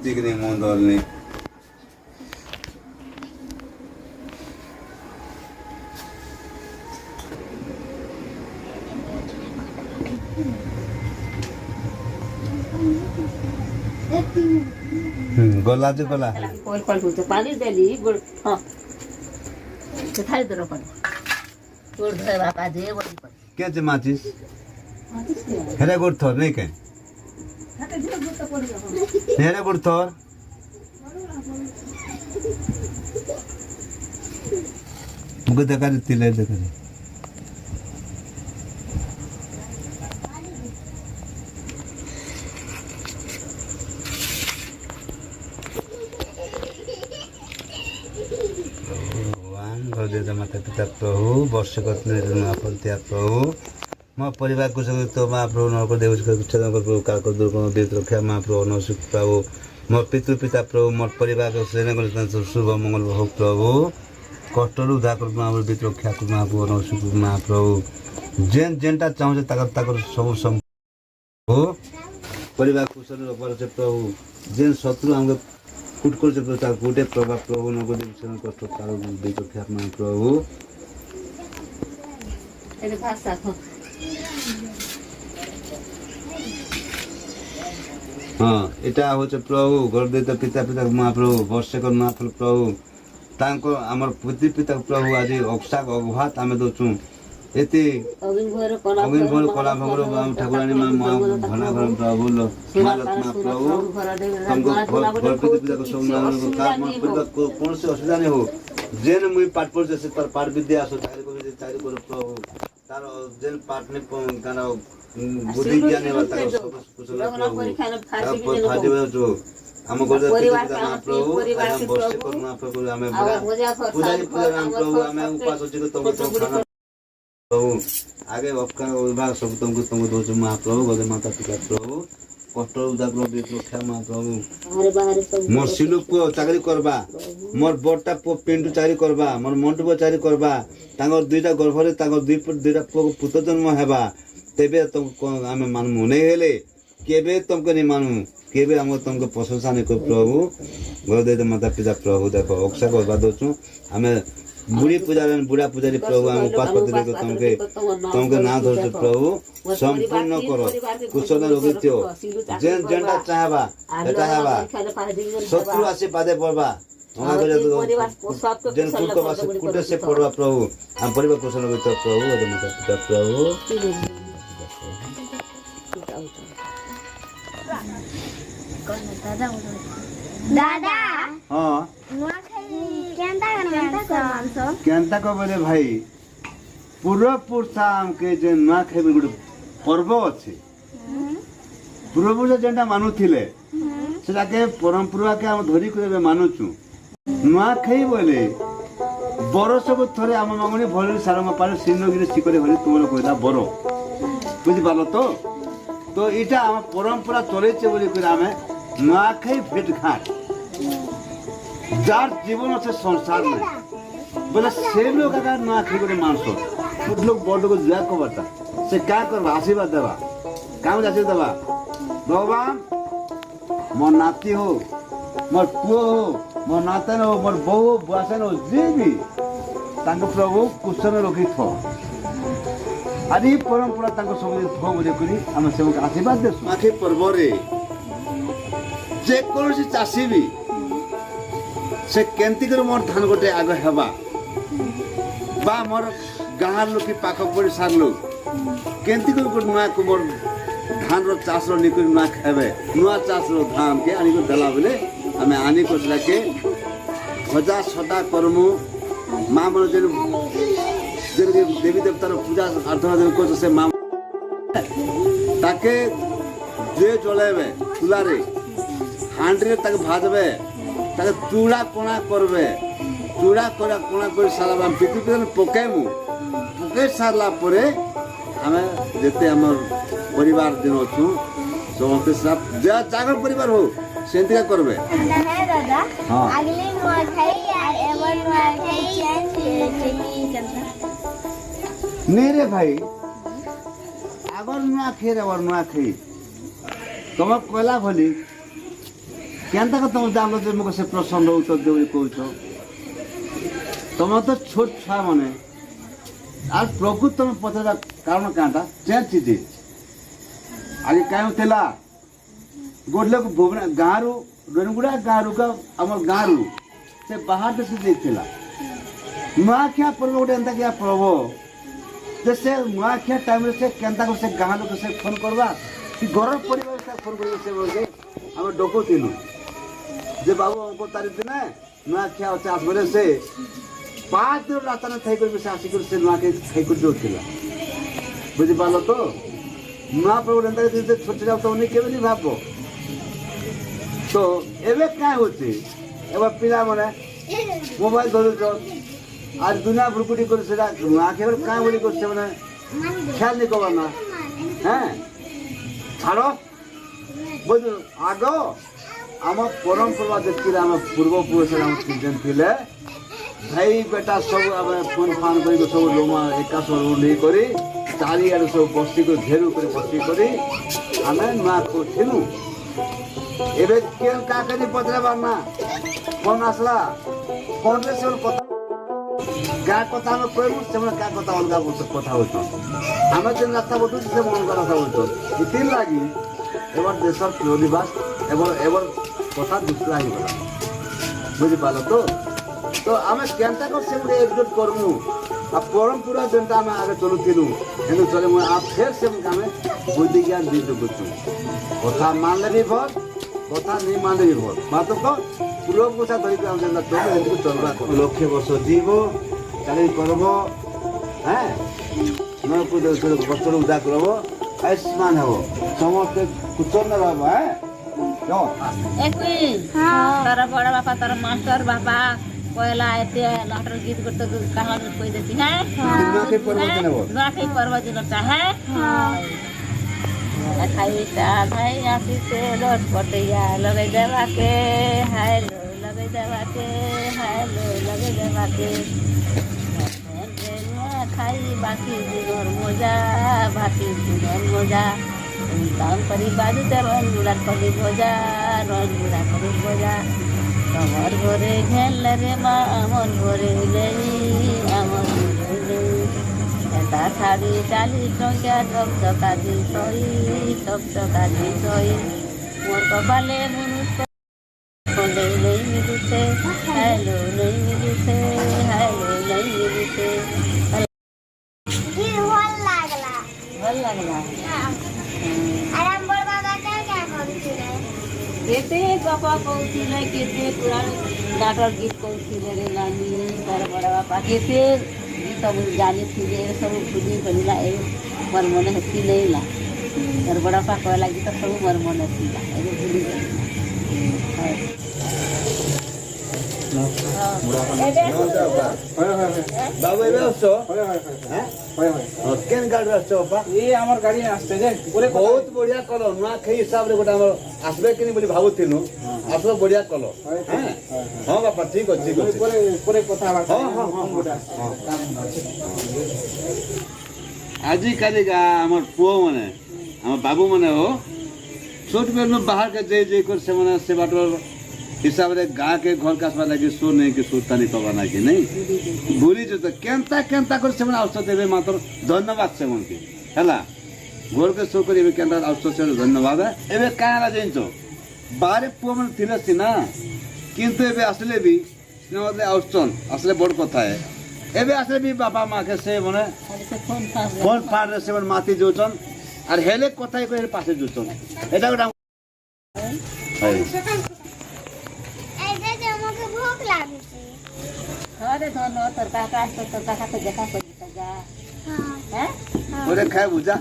Tigre mondolni. गला जो गला कोल कोल होते पानी देली गुड़ हां तो थाली दरो पर गुड़ धरे बापा दे बड़ी पर क्या जे माचिस हेरे गुड़ थोर नहीं के हेरे गुड़ थोर गुड़ देखा तिले देखा माता पिता प्रभु वर्ष करते प्रभु मो परिवार को संग तो महाप्रभु नरक देव प्रभु काल दुर्गम वीर रक्षा महाप्रभु नसुख प्रभु मोर पितृ पिता प्रभु मोर परिवार को सेना शुभ मंगल हो प्रभु कष्ट उद्धार कर महाप्रभु वीर रक्षा कर महाप्रभु नसुख महाप्रभु जेन जेनटा चाहूँ सब संभव परिवार कुशल रखबार से प्रभु जेन शत्रु हमको कुट कर गोटे प्रभा प्रभु नगद कष्ट काल रक्षा महाप्रभु हाँ यहाँ हूँ प्रभु गर्दित पिता पिता महाप्रभु वर्षेकर महाप्रभु प्रभु तांको आमर पितृ पिता प्रभु आज अक्षाक अघात आम दौचु एति अगिन भर कला भंगर ठाकुरानी माँ घना घर प्रभु महालक्ष्मा प्रभु तुमको घर पिता को सब कौन से असुविधा नहीं हो जेन मुई पाठ पढ़ से पाठ विद्या आसो चाकरी कर प्रभु तार जेन पाठ ने तार बुद्धि ज्ञान है तार सब कुशल प्रभु हम महाप्रभु वर्षे कर महाप्रभु आम पूजा प्रभु आम उपास खाना प्रभु आगे विभाग सब तुमको दौर महाप्रभु गजे माता पिता प्रभु कष्ट उद्धार रक्षा महाप्रभु मोर सिलुक पुओ चाकरी करवा मोर बड़टा पुओ पिंटू चाकरी करवा मोर मंटू पुओ चाकरी करवा दुईटा गर्भरे दुईटा पुओ पुत्र जन्म हेबा तेबे तुमको आम मानमु नहीं हेले केबे तुमको नहीं मानमु केबे हम तुमको प्रशंसा नहीं कर प्रभु गजे माता पिता प्रभु देखो अक्षा करवा दौचु आम बुढ़ी पूजारी बुढ़ा पूजारी प्रभु हम उपास करते देखो तुमके ना धर प्रभु संपूर्ण करो कुशल रोगी थियो जेन जेनटा चाहबा एटा हेबा शत्रु आसे बाधे पड़बा जेन कुट को बासे कुटे से पड़बा प्रभु हम परिवार कुशल रोगी थियो प्रभु गजे माता पिता प्रभु दादा हां केनता को बोले भाई पूर्व पुरुषा हमके जे नुआ खाइबे गुड पर्व अछि पूर्व पुरुष जेंटा मानुथिले सेटा के परंपरा के हम धरी करबे मानुचु नुआ खाइ बोले बरस को थरे हम मांगनी भले सारंग पाले सिन्नगिरी सिकरे हरि तुमरो कहता बरो बुझि पालो तो इटा हम परंपरा चले छे बोली कर हमें नुआ खाइ भेट घाट जार जीवन से संसार में बोले से लोग अगर ना खाई गोटे मानस कुछ लोग बड़ लोग जुआ को बता से क्या करवा आशीर्वाद देवा काम आशीर्वाद देवा भगवान मोर नाती हो मोर पुओ हो मोर नातन हो मोर बहू हो बुआसन हो जे भी तांको प्रभु कुशल रखी थो आदि परंपरा तांको सब थो बोले करी हम से आशीर्वाद देसु आखि पर्व रे जे कोनसी चासी भी से केंती कर मोर धान गोटे आगे हेबा बा मोर गाँव लोग की पाख पड़ी सार लोग केंती कर नुआ को मोर धान रो चाष रो निकुल नुआ खेबे नुआ चाष रो धान के आनी को दला बोले हमें आनी को के भजा सदा करमु माँ मन जेन देवी देवतार पूजा आराधना जेन को से माँ ताके जे जलेबे चूल्हा रे हांडी रे ताके भाजबे ताके चूड़ा कोना करबे चूड़ा कोना कोना कर सारा पितृ पितृ पकेमु पके सारला परे हमें जेते हमर परिवार दिन अछु समस्त सब जागर परिवार हो सेंतिका करबे है दादा अगले नुआखाई और एवर नुआखाई चेंज चेकी चलता नहीं रे भाई आगर नुआ खेर आगर नुआ खई तुम कहला भली केनता का तुम जान लो मुझे से प्रश्न उत्तर देव कौच तुम तो छोट छुआ मैंने আর প্রকৃত তুমি পচারা কারণ কাঁটা চেঞ্জ চীজ আজ কায়ম লা গোটে লোক ভুবনে গাঁরু রেণুগুড়া গাঁরু আমার গাঁরু সে বাহার দেশে যাইছিলা নুয়াখিয়া পর্ব গোটে এন্তা কিয়া পর্ব যে সে নুয়াখিয়া টাইমে সে কেন্তা করে সে গাঁ লোক সে ফোন করবা কি ঘরের পরিবার সে ফোন করবে সে বলছে আমি ডকুতিলু যে বাবু অঙ্ক তারিখ দিনে নুয়াখিয়া হচ্ছে আসবে সে 5 दिन रास्ता में थई कर से आसी कर से नुआ के थई कर जो थिला बुझि पालो तो नुआ पर एंता के छोट जाव तो उन्हें केबे नहीं भाबो तो एबे का होते एबे पिला माने मोबाइल धरु जो आज दुनिया बुकुटी कर से नुआ के का बोली कर से माने ख्याल नहीं करबा ना हैं ছাড়ো বুঝ আগো আমার পরম্পরা যেতিরা আমার পূর্বপুরুষরা আমার চিন্তন थिले भाई बेटा सब आम फोन फान कर सब लोमा एका सब नहीं करी चारिआड़ सब बस्ती कर घेरू कर बस्ती करी आम नुआ करूँ एवं केन का करी पचराबार ना फोन आसला फोन रे से क्या कथा आम कहूँ से क्या कथा अलग कथा हो आम जेन रास्ता बतु से मन का रास्ता बतु इति लगी एबार देशर परिवास एबार कथा दूसरा ही गला बुझिपाल तो आम केनता कर से एकजुट करमु आ परंपरा जेनता आम आगे चलुथिलु एनु चले म आप फेर से आम बुद्धि ज्ञान दीद करछु कथा मानले भी भर कथा नहीं मानले भी भर मात्र को पूर्व पुरुष धरि आम जेनता तो एनु चलबा लक्ष्य वर्ष जीव चाली करबो हैं न को बस्तर उदा करबो आयुष्मान हबो समस्त कुचन रहबो हैं जो একই তারা বড় বাপা তার মাস্টার বাপা পয়লা এতে লাটর গীত করতে কাহানি কই দেতি হ্যাঁ নুয়াখাই পর্ব দিনটা হ্যাঁ খাইটা ভাই আসিছে রট পটিয়া লগাই দেবাকে হাইলো লগাই দেবাকে হাইলো লগাই দেবাকে খাই বাকি দিনর মজা বাকি দিনর মজা দাম করি বাজুতে রঞ্জুড়া করি ভজা রঞ্জুড়া করি ভজা তোমার ঘরে ঘেলে রে মা আমার ঘরে নেই আমার ঘরে নেই এটা শাড়ি 40 টঙ্কা টকটকা দিছই মোর কপালে মনুষ কলে নেই মিলুছে হ্যালো নেই মিলুছে হ্যালো নেই মিলুছে ভাল লাগলা আরাম বড় বাবা क्या করছিলেন केते बापा कहूले केते पुराण नाटक गीत कहूले रे नानी तार बड़ा बापा केते सब जानी थी सब भूली गला मोर मन हेती नहीं ला तार बड़ा बापा कहला गीत सब मोर मन हेती ला भूली गला बाबू एबे आछो हैं केन गाड़ी आछो बापा ये हमर गाड़ी में आस्ते जे पूरे बहुत बढ़िया कलो नुआ खई हिसाब रे गोटा हमर आसबे कि बोली भाबुथिनु आसो बढ़िया कलो हैं हां बापा ठीक अछि पूरे पूरे कथा बात हां आजी काली का हमर पुओ माने हमर बाबू माने हो छोट बेर में बाहर के जे कर से माने से बाटर हिसाब रे गाँ के घर कासवा लगे सो नहीं कि सुरता नहीं पवा ना कि नहीं भूली जो तो केनता कर से अवसर देवे मात्र धन्यवाद से मन के हैला घर के सो करी केनता अवसर से धन्यवाद एबे काला जइनचो बारे पुओ मन थिले सिना किंतु एबे असले भी नले अवसर असले बड़ कथा है एबे असले भी बाबा माँ के से माने फोन फाड़ रे से माती जोचन और हेले कथाई को पासे जोचन एटा गोटा भूख लागছে अरे धन তোর কাকা আসতো তোর কাকাকে দেখা করি তা যা হ্যাঁ ওরে খায় বুঝা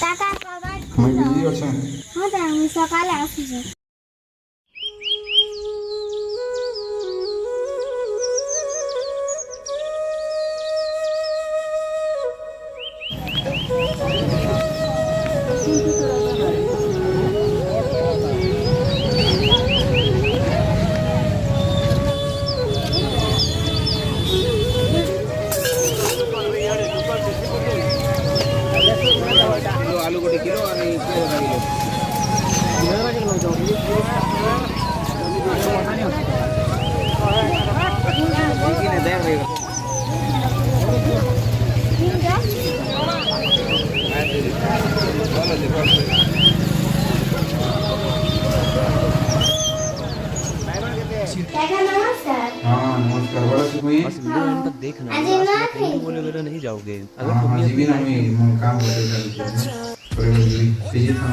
টাকা কবার मैं बिजी আছে হ্যাঁ তা আমি সকালে আসছি किलो आणि किलो काका नमस्कार हाँ नमस्कार बड़ा सुखी देखना आज ना बोले बोले नहीं जाओगे हाँ जीवी ना मैं काम होते चल पर जीवी तेजी था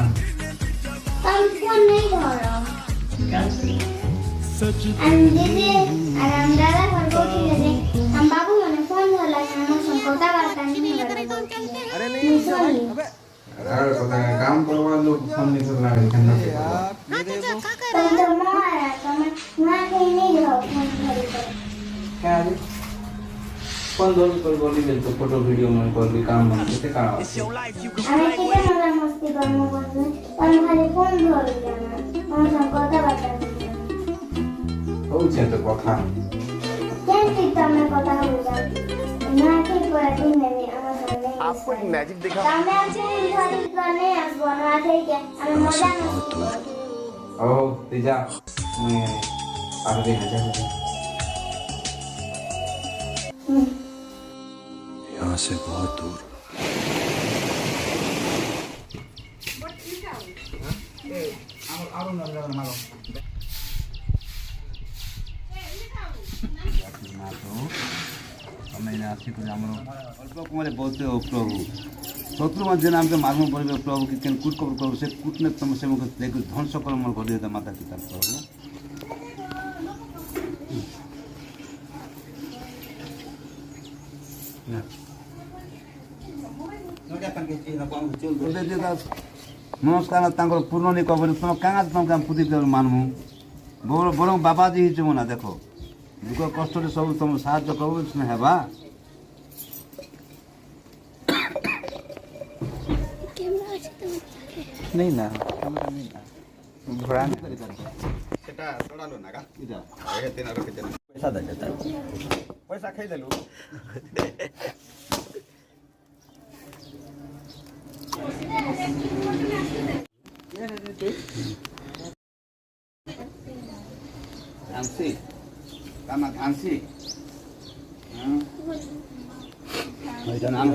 तुम फोन नहीं धरो हम दीदी आराम दादा घर को दे हम बाबू मने फोन धरला हम संकोता वार्ता नहीं अरे नहीं अबे अरे पता है काम करवा लो फोन नहीं करना है कहना तुम तो मारा तुम ना कहीं नहीं धरो फोन धरी क्या है फोन दोनों पर बोली मिल तो फोटो वीडियो में कर भी काम में कितने काम हमें कितने मजा मस्ती करने को तुम खाली फोन धर लेना हम संकोता वार्ता हो छे तो कथा कैसे तुम्हें पता होगा ना कि पढ़ती नहीं आपको एक मैजिक दिखा તમે આજે ઘરે કને બનવા થઈ ગયા અને મજા નથી ओ तेजा मैं आगे हजार यहाँ से बहुत दूर बोलते हो प्रभु शत्रु मध्य नाम के मार्ग पड़े प्रभु कि कूट कबर प्रभु से कूटने तुम से देख ध्वंस कर मोर कर दिया माता पिता प्रभु नमस्कार पूर्ण नहीं कह तुम क्या तुम पुती मानमु बर बाबाजी ही ना देख दुख कष्ट सब तुम साहय कर हेबा नहीं ना भड़ा সেটা চড়ালো না গা আগে তেনা রকে দেন पैसा दे देता পয়সা খাই দেলু आंसी कामा आंसी नाम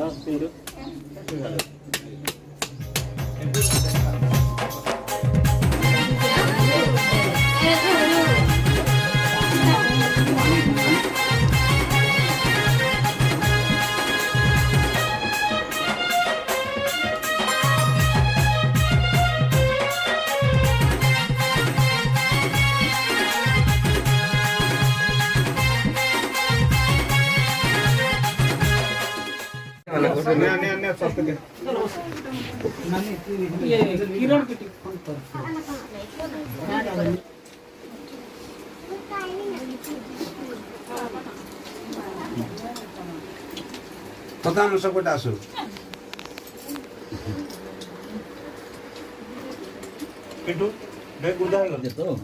ये किरण की फोन पर पता न सबटा आसु पिंटू बैग उधार कर दे तो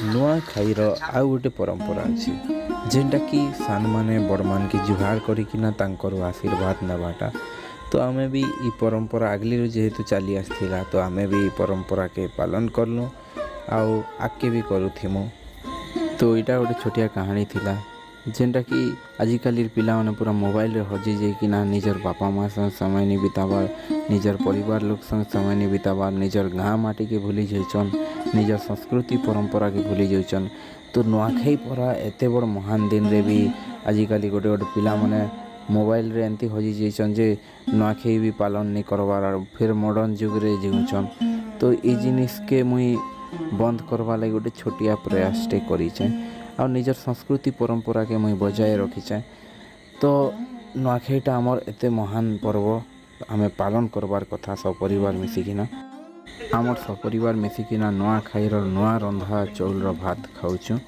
नुआखाईर आउ गोटे परंपरा अच्छी जेनटा कि सान माने बड़ मान के जुहार करिकिना तांकर आशीर्वाद नबाटा तो आमे भी ई परंपरा अगली जेहेतु चली आसथिला तो आमे भी ई परंपरा के पालन करलु आउ आगे भी करूथिमु तो इटा गोटे छोटिया कहानी थिला जेनटा कि आजिकल पिला माने पूरा मोबाइल रे हजी जाइकिना निजर बापा माँ संग समय नहीं बिताबार निजर परिवार लोग संग समय नहीं बिताबार निजर गाँ माटी के भूली जाइछन निजर संस्कृति परंपरा के भूली जाइछन तो नुआखाई परा एते बड़ महान दिन रे भी आजिकल गोटे गोटे पिला माने मोबाइल रे एंती हजी जाइछन जे नुआखाई भी पालन नहीं करबार और फिर मॉडर्न जुग रे जीउछन तो ई जिनिस के मुई बंद करवा लगी गोटे छोटिया प्रयास टे करिछे और निजर संस्कृति परंपरा के मुई बजाय रखीचे तो नुआखाईटा आमर एते महान पर्व आमे पालन करबार कथा सब परिवार मिसिकिना आमर सब परिवार मिसिकिना नुआखाईर नुआ रंधा चौल भात खाऊछु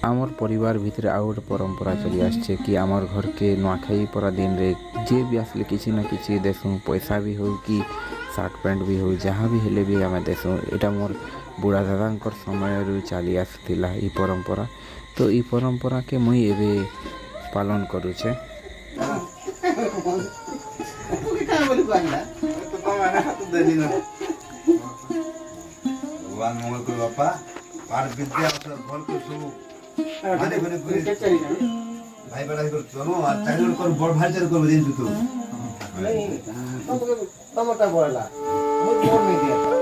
आमर परिवार भितर आउ गोटे परंपरा चली आसछे कि आमर घर के नुआखाई परा दिन रे जे भी आसले किसी ना किसी देसु पैसा भी हो कि सार्ट पैंट भी हो जहाँ भी हेले भी आमे देसु एटा मोर बुढ़ा दादा समय रू चली आसला ई परंपरा तो ई परंपरा के मुई एबे पालन करूछे बोली कहला तो कमाना तो देनी ना भगवान मंगल कर बापा पार विद्या अवसर फल को सब माने बने पूरे भाई बड़ा कर चलो और चाइल्ड कर बड़ भाई चाइल्ड कर दिन तू ତମଟା ବଳଲା ମୁଁ ମୋର ନେଇ ଦିଆ